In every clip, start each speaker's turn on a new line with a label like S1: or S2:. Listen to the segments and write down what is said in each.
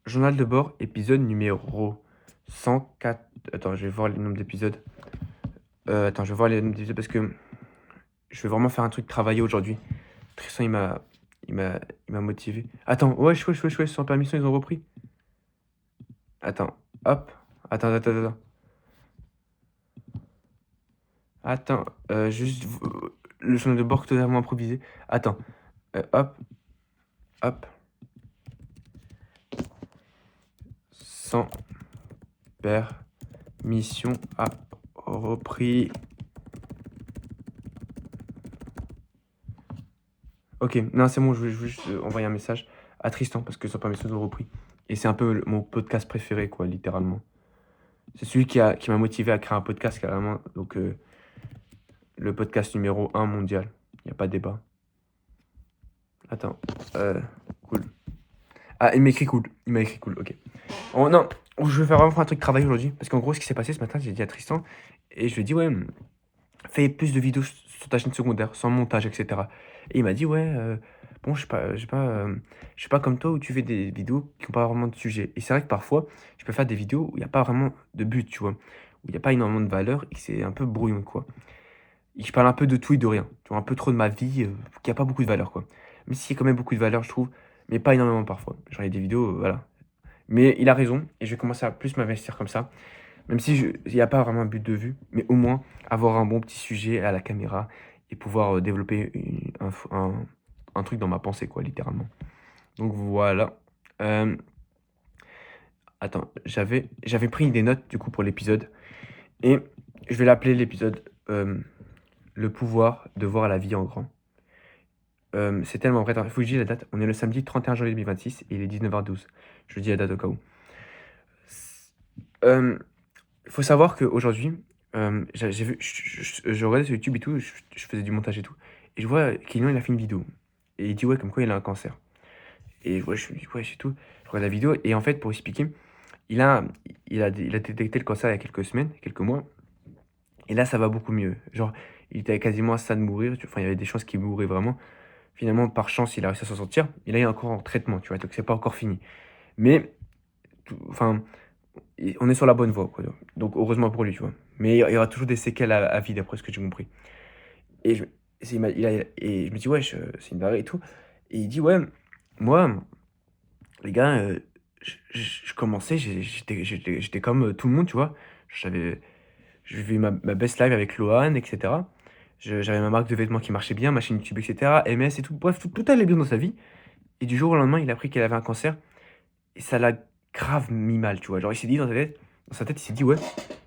S1: Journal de bord, épisode numéro 104. Attends, je vais voir le nombre d'épisodes. Attends, je vais voir les nombres d'épisodes parce que je vais vraiment faire un truc travailler aujourd'hui. Tristan, il m'a motivé. Attends, wesh, sans permission, ils ont repris. Attends, hop. Attends. Attends, juste le journal de bord totalement improvisé. Attends, hop. Sans permission a repris. Ok, non, c'est bon, je veux juste envoyer un message à Tristan parce que sans permission, ils ont repris. Et c'est un peu mon podcast préféré, quoi, littéralement. C'est celui qui m'a motivé à créer un podcast, carrément. Donc, le podcast numéro 1 mondial. Il n'y a pas de débat. Attends, cool. Ah, il m'écrit cool. Il m'a écrit cool, ok. Oh non, je vais faire vraiment un truc travail aujourd'hui. Parce qu'en gros, ce qui s'est passé ce matin, j'ai dit à Tristan, et je lui ai dit, ouais, fais plus de vidéos sur ta chaîne secondaire, sans montage, etc. Et il m'a dit, ouais, bon, je suis pas comme toi où tu fais des vidéos qui n'ont pas vraiment de sujet. Et c'est vrai que parfois, je peux faire des vidéos où il n'y a pas vraiment de but, tu vois. Où il n'y a pas énormément de valeur et que c'est un peu brouillon, quoi. Et je parle un peu de tout et de rien. Tu vois, un peu trop de ma vie, qui a pas beaucoup de valeur, quoi. Mais s'il y a quand même beaucoup de valeur, je trouve, mais pas énormément parfois. Genre, il y a des vidéos, voilà. Mais il a raison, et je vais commencer à plus m'investir comme ça. Même si il n'y a pas vraiment un but de vue, mais au moins avoir un bon petit sujet à la caméra et pouvoir développer un truc dans ma pensée, quoi, littéralement. Donc voilà. Euh, Attends, j'avais pris des notes du coup pour l'épisode et je vais l'appeler l'épisode Le pouvoir de voir la vie en grand. C'est tellement vrai. Attends, il faut que je dise la date. On est le samedi 31 janvier 2026 et il est 19h12. Je dis la date au cas où. Euh, Il faut savoir qu'aujourd'hui, j'ai vu, je regardais sur YouTube et tout, je faisais du montage et tout, et je vois Kylian, il a fait une vidéo. Et il dit, ouais, comme quoi il a un cancer. Et ouais, je me dis, ouais, c'est tout. Je regarde la vidéo, et en fait, pour expliquer, il a, il a détecté le cancer il y a quelques semaines, quelques mois, et là, ça va beaucoup mieux. Genre, il était quasiment à ça de mourir, enfin, il y avait des chances qu'il mourrait vraiment. Finalement, par chance, il a réussi à s'en sortir. Et là, il est encore en traitement, tu vois, donc c'est pas encore fini. Mais, enfin, on est sur la bonne voie, quoi. Donc, heureusement pour lui, tu vois. Mais il y aura toujours des séquelles à vie, d'après ce que j'ai compris. Et et je me dis, ouais, c'est une dinguerie et tout. Et il dit, ouais, moi, les gars, je commençais, j'étais comme tout le monde, tu vois. J'avais, je vivais ma best life avec Lohan, etc. J'avais ma marque de vêtements qui marchait bien, ma chaîne YouTube, etc. MS et tout. Bref, tout allait bien dans sa vie. Et du jour au lendemain, il a appris qu'elle avait un cancer. Et ça l'a grave mis mal, tu vois. Genre, il s'est dit dans sa tête, il s'est dit, ouais,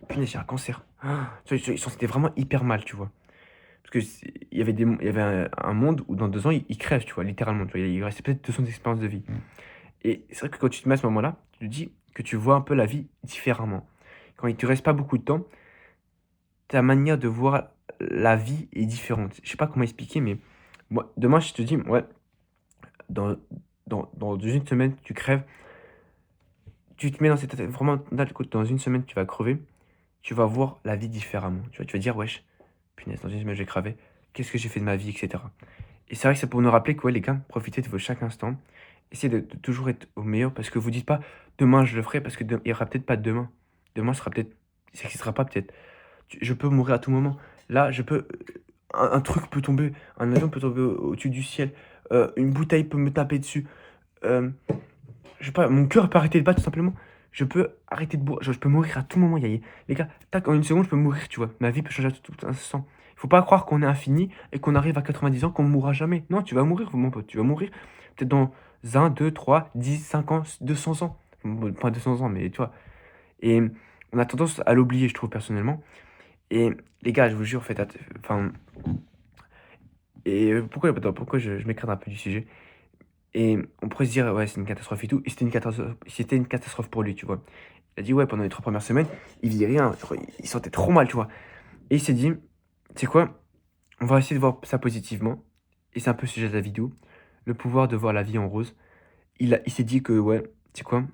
S1: punaise, j'ai un cancer. Ah, tu vois, il se sentait vraiment hyper mal, tu vois. Parce que il y avait un monde où dans 2 ans, il crève, tu vois, littéralement. Tu vois, il restait peut-être 200 d'expérience de vie. Et c'est vrai que quand tu te mets à ce moment-là, tu te dis que tu vois un peu la vie différemment. Quand il te reste pas beaucoup de temps, ta manière de voir la vie est différente. Je sais pas comment expliquer, mais moi, demain, je te dis, ouais, dans, dans une semaine, tu crèves. Tu te mets dans cette tête, vraiment, là, écoute, dans une semaine, tu vas crever. Tu vas voir la vie différemment. Tu vas dire, wesh, punaise, dans une semaine, je vais crever. Qu'est-ce que j'ai fait de ma vie, etc. Et c'est vrai que c'est pour nous rappeler que, ouais, les gars, profitez de chaque instant. Essayez de toujours être au meilleur parce que vous dites pas demain je le ferai parce que il y aura peut-être pas de demain. Demain sera peut-être, ça n'existera pas peut-être. Je peux mourir à tout moment. Là, je peux, un truc peut tomber, un avion peut tomber au-dessus du ciel, une bouteille peut me taper dessus. euh, je sais pas, mon cœur peut arrêter de battre tout simplement. Je peux arrêter de boire, je peux mourir à tout moment. Les gars, tac, en une seconde, je peux mourir, tu vois. Ma vie peut changer à tout instant. Il faut pas croire qu'on est infini et qu'on arrive à 90 ans, qu'on ne mourra jamais. Non, tu vas mourir, mon pote. Tu vas mourir peut-être dans 1, 2, 3, 10, 5 ans, 200 ans. Bon, pas 200 ans, mais tu vois. Et on a tendance à l'oublier, je trouve, personnellement. Et les gars, je vous jure, enfin. Et pourquoi je m'écarte un peu du sujet? Et on pourrait se dire, ouais, c'est une catastrophe et tout. Et c'était une catastrophe pour lui, tu vois. Il a dit, ouais, pendant les 3 premières semaines, il vit rien. Genre, il sentait trop mal, tu vois. Et il s'est dit, c'est quoi? On va essayer de voir ça positivement. Et c'est un peu le sujet de la vidéo. Le pouvoir de voir la vie en rose. Il s'est dit que, ouais, c'est quoi?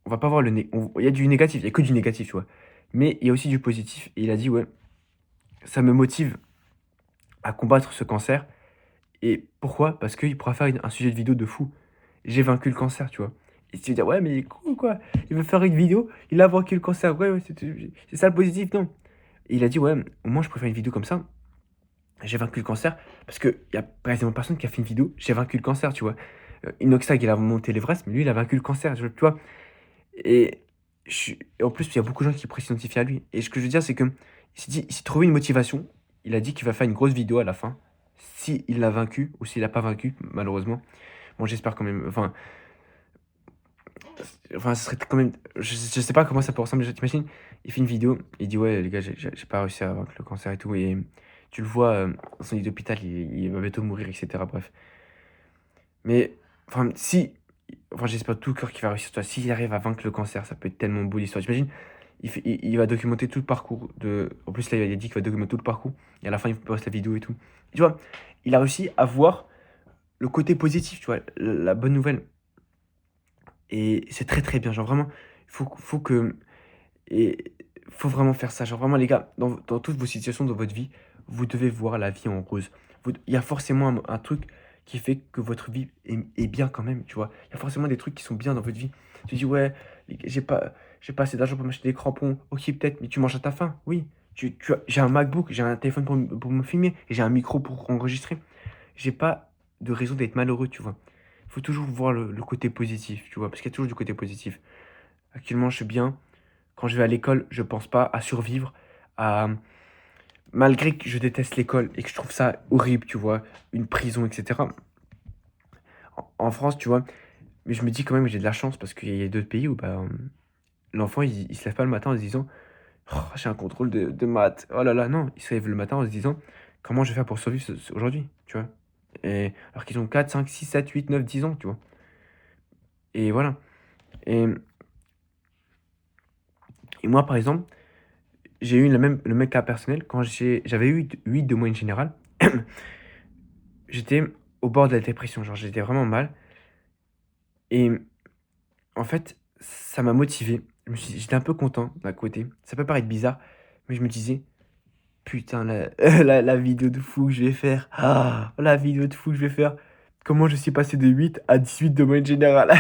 S1: On va pas voir il y a du négatif, il y a que du négatif, tu vois. Mais il y a aussi du positif. Et il a dit, ouais, ça me motive à combattre ce cancer. Et pourquoi? Parce qu'il pourra faire un sujet de vidéo de fou. J'ai vaincu le cancer, tu vois. Et tu veux dire, ouais, mais il est con ou quoi? Il veut faire une vidéo, il a vaincu le cancer. Ouais, ouais, c'est ça le positif, non? Et il a dit, ouais, au moins je préfère une vidéo comme ça. J'ai vaincu le cancer. Parce qu'il y a quasiment personne qui a fait une vidéo, j'ai vaincu le cancer, tu vois. Inoxtag, il a monté l'Everest, mais lui, il a vaincu le cancer, tu vois. Et, et en plus, il y a beaucoup de gens qui pourraient s'identifier à lui. Et ce que je veux dire, c'est que il s'est trouvé une motivation. Il a dit qu'il va faire une grosse vidéo à la fin. Si il l'a vaincu ou s'il l'a pas vaincu, malheureusement. Bon, j'espère quand même. Enfin, ce serait quand même. Je sais pas comment ça peut ressembler. T'imagines, il fait une vidéo, il dit ouais, les gars, j'ai pas réussi à vaincre le cancer et tout. Et tu le vois dans son lit d'hôpital, il va bientôt mourir, etc. Bref. Mais, enfin, si. Enfin, j'espère de tout cœur qu'il va réussir. Toi, s'il arrive à vaincre le cancer, ça peut être tellement beau l'histoire. T'imagines, il va documenter tout le parcours de. En plus, là, il a dit qu'il va documenter tout le parcours. Et à la fin, il poste la vidéo et tout. Tu vois, il a réussi à voir le côté positif, tu vois, la bonne nouvelle. Et c'est très très bien. Genre vraiment, faut que. Et faut vraiment faire ça. Genre vraiment, les gars, dans toutes vos situations de votre vie, vous devez voir la vie en rose. Il y a forcément un truc qui fait que votre vie est bien quand même, tu vois. Il y a forcément des trucs qui sont bien dans votre vie. Tu dis, ouais, j'ai pas assez d'argent pour m'acheter des crampons. Ok, peut-être, mais tu manges à ta faim. Oui. J'ai un MacBook, j'ai un téléphone pour me filmer, et j'ai un micro pour enregistrer. J'ai pas de raison d'être malheureux, tu vois. Il faut toujours voir le côté positif, tu vois, parce qu'il y a toujours du côté positif. Actuellement, je suis bien. Quand je vais à l'école, je pense pas à survivre, à... Malgré que je déteste l'école et que je trouve ça horrible, tu vois, une prison, etc. En France, tu vois, mais je me dis quand même que j'ai de la chance parce qu'il y a d'autres pays où bah, l'enfant, il se lève pas le matin en se disant oh, j'ai un contrôle de maths. Oh là là, non, il se lève le matin en se disant comment je vais faire pour survivre aujourd'hui, tu vois. Et, alors qu'ils ont 4, 5, 6, 7, 8, 9, 10 ans, tu vois. Et voilà. Et, et moi, par exemple, j'ai eu le même cas personnel quand j'avais eu 8 de moyenne générale. J'étais au bord de la dépression, genre j'étais vraiment mal. Et en fait, ça m'a motivé. J'étais un peu content d'un côté. Ça peut paraître bizarre, mais je me disais, putain, la vidéo de fou que je vais faire. Ah, la vidéo de fou que je vais faire. Comment je suis passé de 8 à 18 de moyenne générale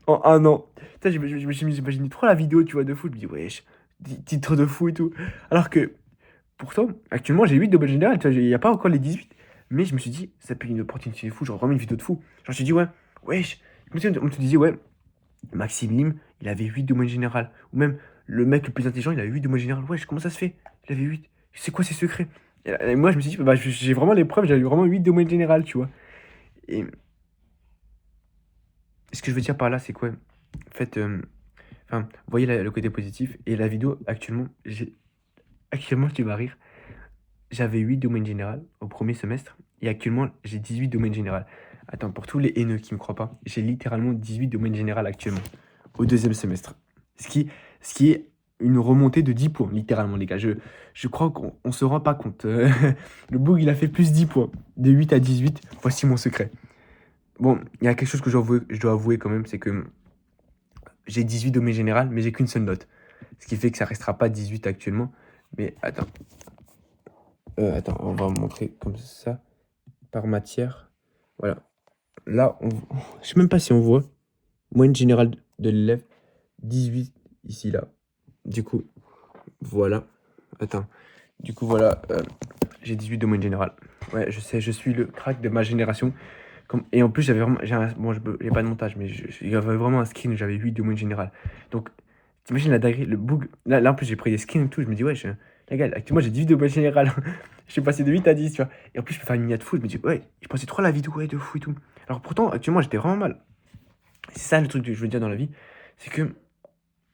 S1: en un an. Putain, j'imaginais trop la vidéo, tu vois, de fou. Je me dis, wesh, titre de fou et tout. Alors que, pourtant, actuellement, j'ai 8 de moyenne générale. Tu vois, il n'y a pas encore les 18. Mais je me suis dit, ça peut être une opportunité de fou. Genre, vraiment une vidéo de fou. Genre, je me suis dit, ouais, wesh. Comme si on te disait, ouais, Maxime Lim, il avait 8 de moyenne générale. Ou même le mec le plus intelligent, il a 8 de moyenne générale. Wesh, comment ça se fait? Il avait 8. C'est quoi ses secrets? Et moi, je me suis dit, bah, j'ai vraiment les preuves, j'avais vraiment 8 de moyenne générale, tu vois. Et ce que je veux dire par là, c'est quoi? En fait, enfin, vous voyez le côté positif. Et la vidéo, actuellement, tu vas rire. J'avais 8 de moyenne générale au premier semestre. Et actuellement, j'ai 18 de moyenne générale. Attends, pour tous les haineux qui me croient pas, j'ai littéralement 18 de moyenne générale actuellement, au deuxième semestre. Ce qui est une remontée de 10 points, littéralement, les gars. Je crois qu'on se rend pas compte. Le bug, il a fait plus 10 points. De 8 à 18, voici mon secret. Bon, il y a quelque chose que je dois avouer quand même, c'est que j'ai 18 de moyenne générale, mais j'ai qu'une seule note. Ce qui fait que ça restera pas 18 actuellement. Mais attends. Attends, on va montrer comme ça, par matière. Voilà. Là, je sais même pas si on voit. Moyenne générale de l'élève, 18 ici, là. Du coup, voilà. Attends. Du coup, voilà. J'ai 18 de moyenne générale. Ouais, je sais, je suis le crack de ma génération. Et en plus, j'avais vraiment. Bon, j'ai pas de montage, mais il y avait vraiment un screen où j'avais 8 de moyenne générale. Donc, t'imagines la dinguerie, le bug. Là, en plus, j'ai pris des skins et tout. Je me dis, ouais, la gars, actuellement, j'ai 18 de moyenne générale. Je suis passé de 8 à 10, tu vois. Et en plus, je peux faire une mini de fou. Je me dis, ouais, je pensais trop à la vidéo, ouais, de fou et tout. Alors, pourtant, actuellement, j'étais vraiment mal. C'est ça le truc que je veux dire dans la vie. C'est que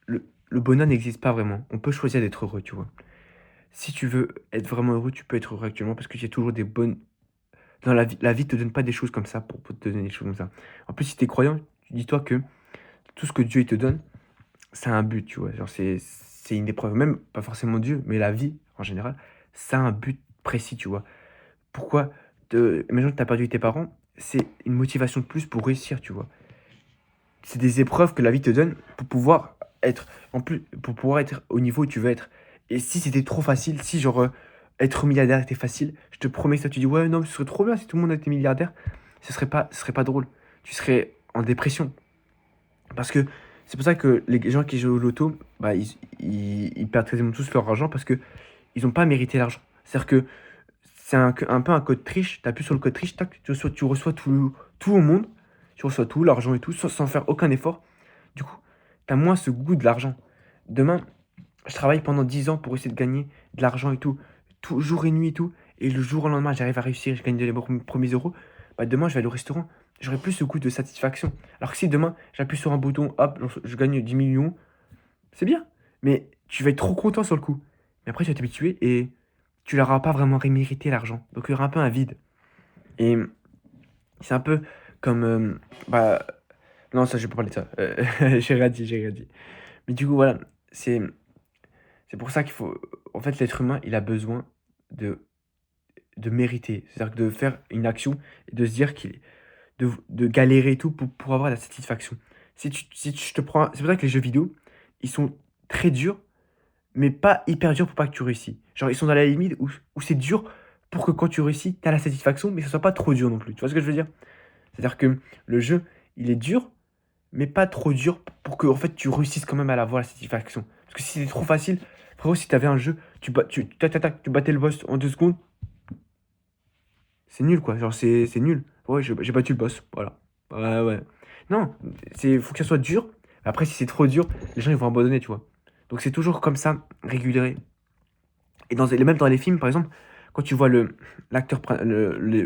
S1: le bonheur n'existe pas vraiment. On peut choisir d'être heureux, tu vois. Si tu veux être vraiment heureux, tu peux être heureux actuellement parce que y a toujours des bonnes. Dans la vie te donne pas des choses comme ça pour te donner des choses comme ça. En plus, si tu es croyant, dis-toi que tout ce que Dieu il te donne, c'est un but, tu vois. Genre, c'est une épreuve, même pas forcément Dieu, mais la vie en général, ça a un but précis, tu vois. Pourquoi imagine que tu as perdu tes parents, c'est une motivation de plus pour réussir, tu vois. C'est des épreuves que la vie te donne pour pouvoir être, en plus, pour pouvoir être au niveau où tu veux être. Et si c'était trop facile, si genre être milliardaire était facile, je te promets que ça, tu dis ouais, non, mais ce serait trop bien si tout le monde était milliardaire, ce serait pas drôle. Tu serais en dépression. Parce que c'est pour ça que les gens qui jouent au loto, bah, ils perdent quasiment tous leur argent parce qu'ils n'ont pas mérité l'argent. C'est-à-dire que c'est un peu un code triche. Tu appuies sur le code triche, tac, tu reçois tout au monde. Tu reçois tout, l'argent et tout, sans faire aucun effort. Du coup, tu as moins ce goût de l'argent. Demain, je travaille pendant 10 ans pour essayer de gagner de l'argent et tout jour et nuit et tout. Et le jour au lendemain, j'arrive à réussir, je gagne les premiers euros. Bah, demain, je vais aller au restaurant. J'aurai plus ce goût de satisfaction. Alors que si demain, j'appuie sur un bouton, hop, je gagne 10 millions, c'est bien. Mais tu vas être trop content sur le coup. Mais après, tu vas t'habituer et tu n'auras pas vraiment mérité l'argent. Donc, il y aura un peu un vide. Et c'est un peu comme. Bah. Non, ça, je vais pas parler de ça. J'ai rien dit. Mais du coup, voilà. C'est pour ça qu'il faut. En fait, l'être humain, il a besoin de, de mériter. C'est-à-dire de faire une action et de se dire de galérer et tout pour avoir la satisfaction. Si tu te prends. C'est pour ça que les jeux vidéo, ils sont très durs, mais pas hyper durs pour pas que tu réussis. Genre, ils sont dans la limite où c'est dur pour que quand tu réussis, tu as la satisfaction, mais que ce soit pas trop dur non plus. Tu vois ce que je veux dire? C'est-à-dire que le jeu, il est dur, mais pas trop dur pour que en fait, tu réussisses quand même à avoir la satisfaction. Parce que si c'était trop facile, frérot, si tu avais un jeu, tac, tac, tac, tu battais le boss en 2 secondes, c'est nul quoi. Genre, c'est nul. Ouais, j'ai battu le boss. Voilà. Ouais, ouais. Non, faut que ça soit dur. Après, si c'est trop dur, les gens ils vont abandonner, tu vois. Donc, c'est toujours comme ça, régulier. Et même dans les films, par exemple, quand tu vois le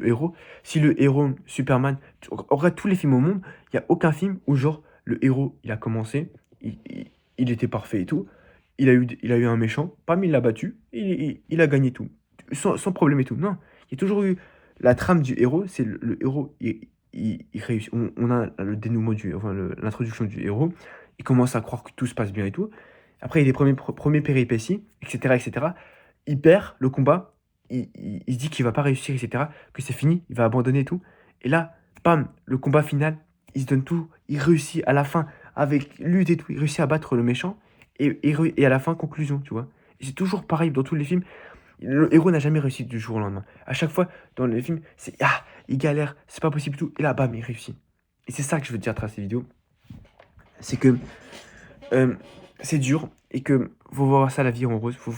S1: héros, si le héros Superman, en vrai, tous les films au monde, il n'y a aucun film où, genre, le héros, il a commencé, il était parfait et tout, il a eu un méchant, bam, il l'a battu, il a gagné tout, sans problème et tout. Non, il y a toujours eu la trame du héros, c'est le héros, il réussit, on a le dénouement enfin, l'introduction du héros, il commence à croire que tout se passe bien et tout. Après, il y a les premiers péripéties, etc., etc. Il perd le combat, il se dit qu'il va pas réussir, etc., que c'est fini, il va abandonner et tout. Et là, bam, le combat final, il se donne tout, il réussit à la fin, avec lutte et tout, il réussit à battre le méchant, et à la fin, conclusion, tu vois. Et c'est toujours pareil dans tous les films, le héros n'a jamais réussi du jour au lendemain. À chaque fois, dans les films, il galère, c'est pas possible tout, et là, bam, il réussit. Et c'est ça que je veux te dire à travers ces vidéos, c'est que c'est dur, et que faut voir ça la vie en rose, faut